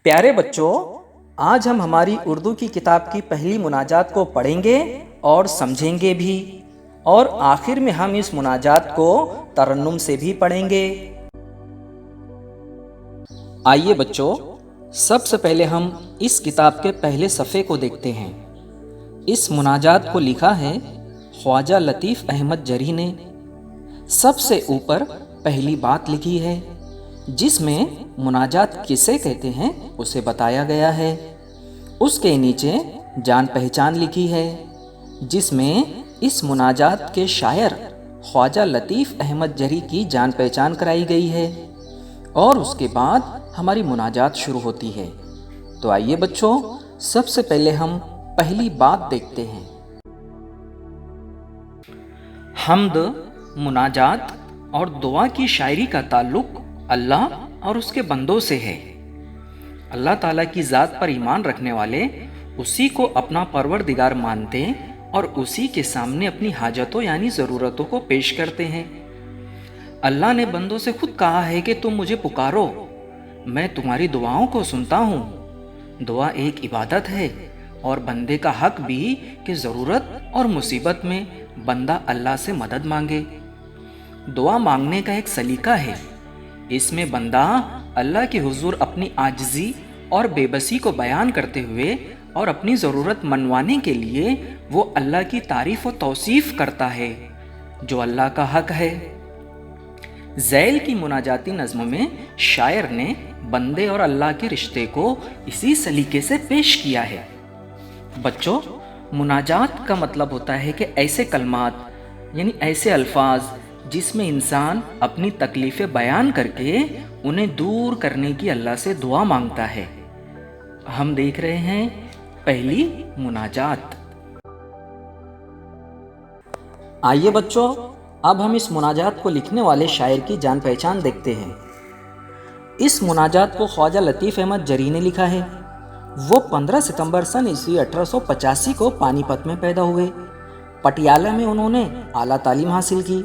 پیارے بچوں، آج ہم ہماری اردو کی کتاب کی پہلی مناجات کو پڑھیں گے اور سمجھیں گے بھی، اور آخر میں ہم اس مناجات کو ترنم سے بھی پڑھیں گے۔ آئیے بچوں، سب سے پہلے ہم اس کتاب کے پہلے صفحے کو دیکھتے ہیں۔ اس مناجات کو لکھا ہے خواجہ لطیف احمد جری نے۔ سب سے اوپر پہلی بات لکھی ہے، جس میں مناجات کسے کہتے ہیں اسے بتایا گیا ہے۔ اس کے نیچے جان پہچان لکھی ہے، جس میں اس مناجات کے شاعر خواجہ لطیف احمد جری کی جان پہچان کرائی گئی ہے، اور اس کے بعد ہماری مناجات شروع ہوتی ہے۔ تو آئیے بچوں، سب سے پہلے ہم پہلی بات دیکھتے ہیں۔ حمد، مناجات اور دعا کی شاعری کا تعلق اللہ اور اس کے بندوں سے ہے۔ اللہ تعالیٰ کی ذات پر ایمان رکھنے والے اسی کو اپنا پروردگار مانتے اور اسی کے سامنے اپنی حاجتوں یعنی ضرورتوں کو پیش کرتے ہیں۔ اللہ نے بندوں سے خود کہا ہے کہ تم مجھے پکارو، میں تمہاری دعاؤں کو سنتا ہوں۔ دعا ایک عبادت ہے، اور بندے کا حق بھی کہ ضرورت اور مصیبت میں بندہ اللہ سے مدد مانگے۔ دعا مانگنے کا ایک سلیقہ ہے، اس میں بندہ اللہ کے حضور اپنی عاجزی اور بے بسی کو بیان کرتے ہوئے اور اپنی ضرورت منوانے کے لیے وہ اللہ کی تعریف و توصیف کرتا ہے جو اللہ کا حق ہے۔ ذیل کی مناجاتی نظم میں شاعر نے بندے اور اللہ کے رشتے کو اسی سلیقے سے پیش کیا ہے۔ بچوں، مناجات کا مطلب ہوتا ہے کہ ایسے کلمات یعنی ایسے الفاظ جس میں انسان اپنی تکلیفیں بیان کر کے انہیں دور کرنے کی اللہ سے دعا مانگتا ہے۔ ہم دیکھ رہے ہیں پہلی مناجات۔ آئیے بچوں، اب ہم اس مناجات کو لکھنے والے شاعر کی جان پہچان دیکھتے ہیں۔ اس مناجات کو خواجہ لطیف احمد جری نے لکھا ہے۔ وہ 15 ستمبر سن عیسوی 1885 کو پانی پت میں پیدا ہوئے۔ پٹیالہ میں انہوں نے اعلیٰ تعلیم حاصل کی۔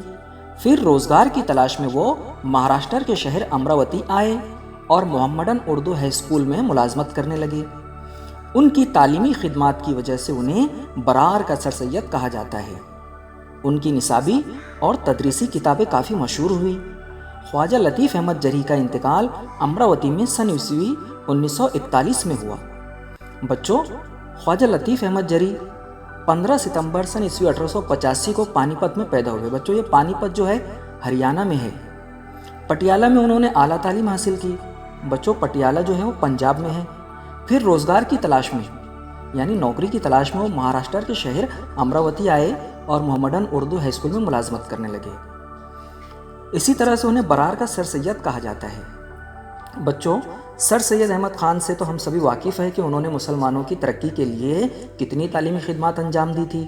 پھر روزگار کی تلاش میں وہ مہاراشٹر کے شہر امراوتی آئے اور محمڈن اردو ہائی اسکول میں ملازمت کرنے لگے۔ ان کی تعلیمی خدمات کی وجہ سے انہیں برار کا سر سید کہا جاتا ہے۔ ان کی نصابی اور تدریسی کتابیں کافی مشہور ہوئی۔ خواجہ لطیف احمد جری کا انتقال امراوتی میں سن عیسوی 1941 میں ہوا۔ بچوں، خواجہ لطیف احمد جری 15 ستمبر سن عیسوی 1885 کو پانی پت میں پیدا ہوئے۔ بچوں، یہ پانی پت جو ہے ہریانہ میں ہے۔ پٹیالہ میں انہوں نے اعلیٰ تعلیم حاصل کی۔ بچوں، پٹیالہ جو ہے وہ پنجاب میں ہے۔ پھر روزگار کی تلاش میں یعنی نوکری کی تلاش میں وہ مہاراشٹر کے شہر امراوتی آئے اور محمڈن اردو ہائی اسکول میں ملازمت کرنے لگے۔ اسی طرح سے انہیں برار کا سر سید کہا جاتا ہے۔ بچوں، سر سید احمد خان سے تو ہم سبھی واقف ہیں کہ انہوں نے مسلمانوں کی ترقی کے لیے کتنی تعلیمی خدمات انجام دی تھی۔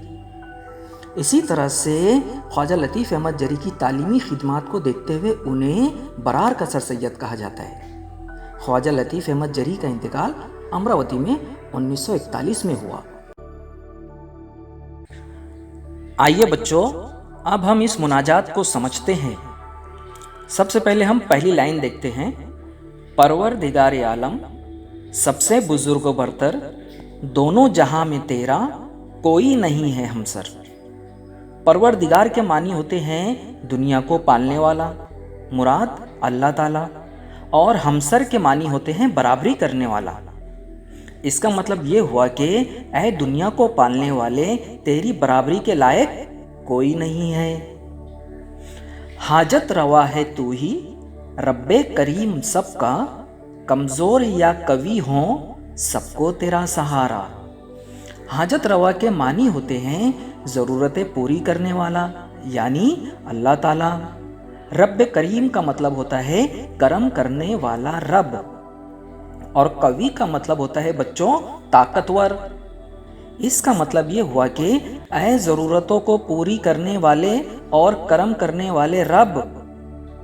اسی طرح سے خواجہ لطیف احمد جری کی تعلیمی خدمات کو دیکھتے ہوئے انہیں برار کا سر سید کہا جاتا ہے۔ خواجہ لطیف احمد جری کا انتقال امراوتی میں 1941 میں ہوا۔ آئیے بچوں، اب ہم اس مناجات کو سمجھتے ہیں۔ سب سے پہلے ہم پہلی لائن دیکھتے ہیں۔ پروردگار عالم، سب سے بزرگ و برتر، دونوں جہاں میں تیرا کوئی نہیں ہے ہمسر۔ پروردگار کے معنی ہوتے ہیں دنیا کو پالنے والا، مراد اللہ تعالیٰ، اور ہمسر کے معنی ہوتے ہیں برابری کرنے والا۔ اس کا مطلب یہ ہوا کہ اے دنیا کو پالنے والے، تیری برابری کے لائق کوئی نہیں ہے۔ حاجت روا ہے تو ہی رب کریم سب کا، کمزور یا قوی ہوں سب کو تیرا سہارا۔ حاجت روا کے معنی ہوتے ہیں ضرورتیں پوری کرنے والا یعنی اللہ تعالیٰ۔ رب کریم کا مطلب ہوتا ہے کرم کرنے والا رب، اور قوی کا مطلب ہوتا ہے بچوں طاقتور۔ اس کا مطلب یہ ہوا کہ اے ضرورتوں کو پوری کرنے والے اور کرم کرنے والے رب،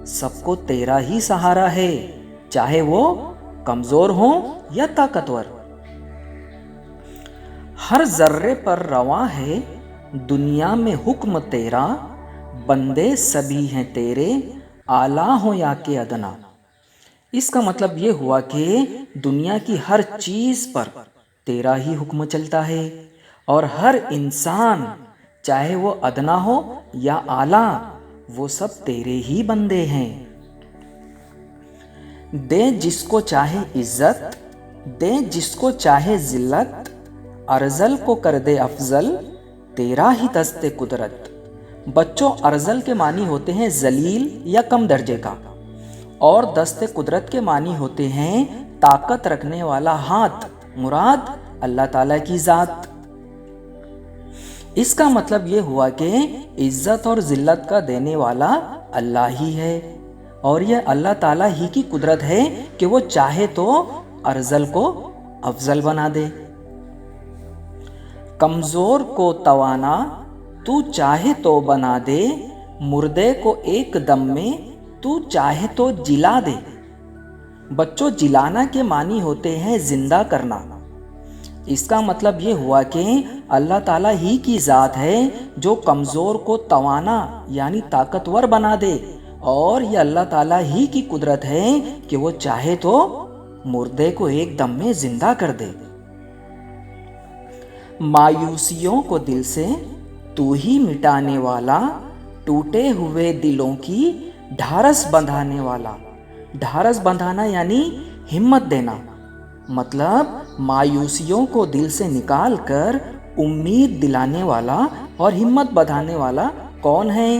سب کو تیرا ہی سہارا ہے، چاہے وہ کمزور ہوں یا طاقتور۔ ہر ذرے پر رواں ہے دنیا میں حکم تیرا، بندے سبھی ہیں تیرے، اعلیٰ ہوں یا کہ ادنا۔ اس کا مطلب یہ ہوا کہ دنیا کی ہر چیز پر تیرا ہی حکم چلتا ہے، اور ہر انسان چاہے وہ ادنا ہو یا اعلیٰ، وہ سب تیرے ہی بندے ہیں۔ دے جس کو چاہے عزت، دے جس کو چاہے ذلت، ارذل کو کر دے افضل، تیرا ہی دست قدرت۔ بچوں، ارذل کے معنی ہوتے ہیں ذلیل یا کم درجے کا، اور دست قدرت کے معنی ہوتے ہیں طاقت رکھنے والا ہاتھ، مراد اللہ تعالیٰ کی ذات۔ اس کا مطلب یہ ہوا کہ عزت اور ذلت کا دینے والا اللہ ہی ہے، اور یہ اللہ تعالیٰ ہی کی قدرت ہے کہ وہ چاہے تو ارذل کو افضل بنا دے۔ کمزور کو توانا تو چاہے تو بنا دے، مردے کو ایک دم میں تو چاہے تو جلا دے۔ بچوں، جلانا کے معنی ہوتے ہیں زندہ کرنا۔ اس کا مطلب یہ ہوا کہ اللہ تعالیٰ ہی کی ذات ہے جو کمزور کو توانا یعنی طاقتور بنا دے، اور یہ اللہ تعالیٰ ہی کی قدرت ہے کہ وہ چاہے تو مردے کو ایک دم میں زندہ کر دے۔ مایوسیوں کو دل سے تو ہی مٹانے والا، ٹوٹے ہوئے دلوں کی ڈھارس بندھانے والا۔ ڈھارس بندھانا یعنی ہمت دینا، مطلب مایوسیوں کو دل سے نکال کر امید دلانے والا اور ہمت بندھانے والا کون ہے؟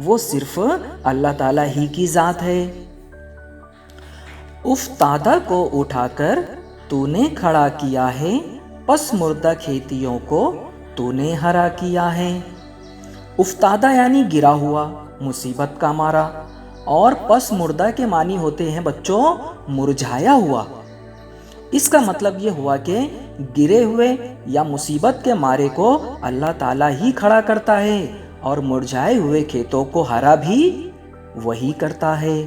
وہ صرف اللہ تعالیٰ ہی کی ذات ہے۔ افتادہ کو اٹھا کر تو نے کھڑا کیا ہے، پس مردہ کھیتیوں کو تو نے ہرا کیا ہے۔ افتادہ یعنی گرا ہوا، مصیبت کا مارا، اور پس مردہ کے معنی ہوتے ہیں بچوں مرجھایا ہوا۔ اس کا مطلب یہ ہوا کہ گرے ہوئے یا مصیبت کے مارے کو اللہ تعالیٰ ہی کھڑا کرتا ہے، اور مرجھائے ہوئے کھیتوں کو ہرا بھی وہی کرتا ہے۔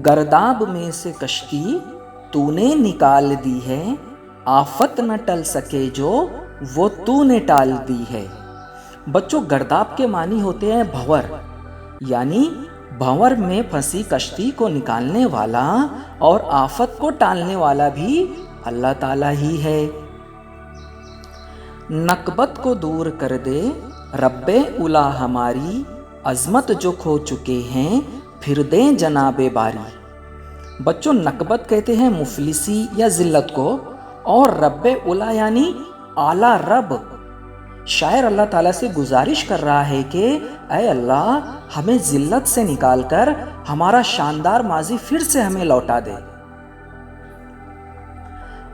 گرداب میں سے کشتی تو نے نکال دی ہے، آفت نہ ٹل سکے جو وہ تو نے ٹال دی ہے۔ بچوں، گرداب کے معنی ہوتے ہیں بھنور، یعنی بھنور میں پھنسی کشتی کو نکالنے والا اور آفت کو ٹالنے والا بھی اللہ تعالیٰ ہی ہے۔ نکبت کو دور کر دے رب اولا ہماری، عظمت جو کھو چکے ہیں پھر دیں جناب باری۔ بچوں، نکبت کہتے ہیں مفلسی یا ذلت کو، اور رب اولا یعنی اعلیٰ رب۔ شاعر اللہ تعالیٰ سے گزارش کر رہا ہے کہ اے اللہ، ہمیں ذلت سے نکال کر ہمارا شاندار ماضی پھر سے ہمیں لوٹا دے۔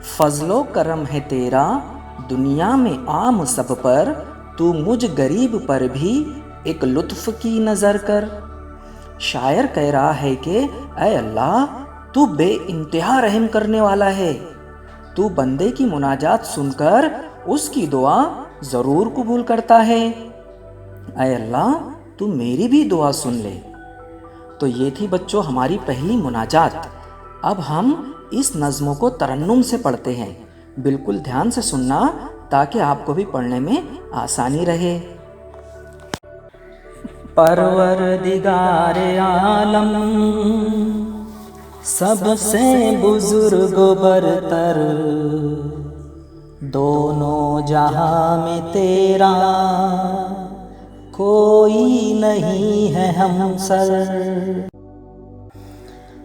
فضل و کرم ہے تیرا دنیا میں عام سب پر، تو مجھ غریب پر بھی ایک لطف کی نظر کر۔ شاعر کہہ رہا ہے کہ اے اللہ، تو بے انتہا رحم کرنے والا ہے، تو بندے کی مناجات سن کر اس کی دعا ضرور قبول کرتا ہے۔ اے اللہ، تو میری بھی دعا سن لے۔ تو یہ تھی بچوں ہماری پہلی مناجات۔ اب ہم اس نظموں کو ترنم سے پڑھتے ہیں، بالکل دھیان سے سننا تاکہ آپ کو بھی پڑھنے میں آسانی رہے۔ پروردگار عالم سب سے بزرگ و برتر، دونوں جہاں میں تیرا کوئی نہیں ہے ہمسر۔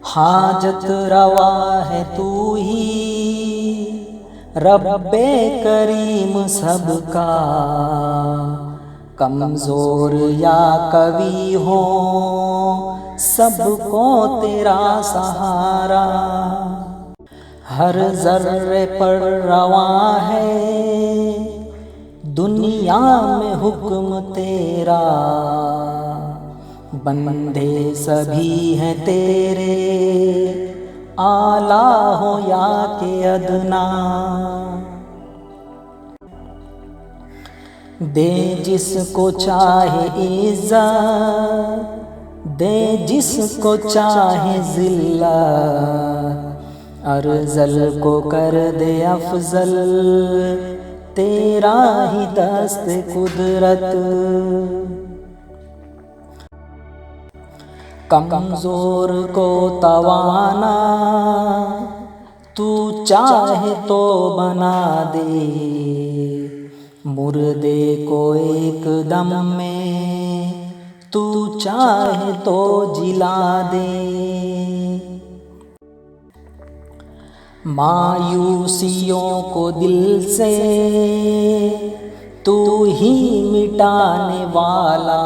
حاجت روا ہے تو ہی رب کریم سب کا، کمزور یا قوی ہو سب کو تیرا سہارا۔ ہر ذرے پر رواں ہے دنیا میں حکم تیرا، بندے سبھی ہیں تیرے اعلیٰ ہو یا کہ ادنا۔ دے جس کو چاہے عزت، دے جس کو چاہے ذلت، ارذل کو کر دے افضل، تیرا ہی دست قدرت۔ کمزور کو توانا تو چاہے تو بنا دے، مردے کو ایک دم میں تو چاہے تو جلا دے۔ مایوسیوں کو دل سے تو ہی مٹانے والا،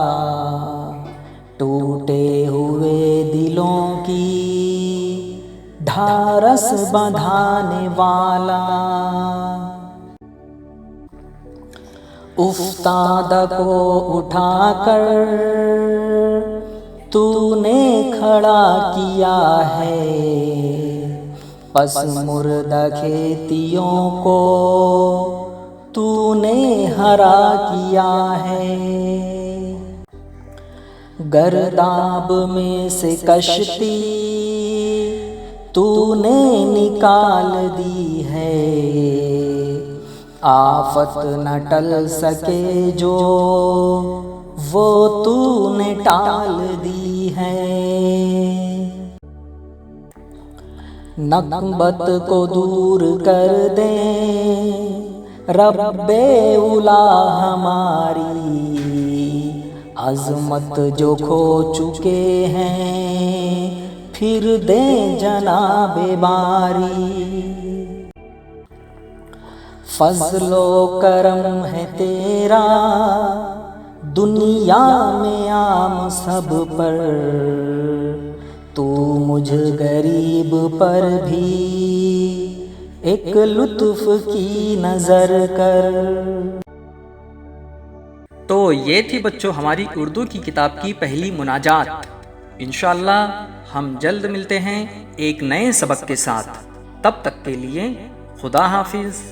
ٹوٹے ہوئے دلوں کی ڈھارس بندھانے والا، افتادہ کو اٹھا کر تو نے کھڑا کیا ہے، پس مردہ کھیتیوں کو تو نے ہرا کیا ہے۔ گرداب میں سے کشتی تو نے نکال دی ہے، آفت نہ ٹل سکے جو وہ تو نے ٹال دی ہے۔ نکبت کو دور کر دے رب اولا ہماری، عظمت جو کھو چکے ہیں پھر دیں جناب باری۔ فضل و کرم ہے تیرا دنیا میں عام سب پر، تو مجھ غریب پر بھی ایک لطف کی نظر کر۔ تو یہ تھی بچوں ہماری اردو کی کتاب کی پہلی مناجات۔ انشاءاللہ ہم جلد ملتے ہیں ایک نئے سبق کے ساتھ، تب تک کے لیے خدا حافظ۔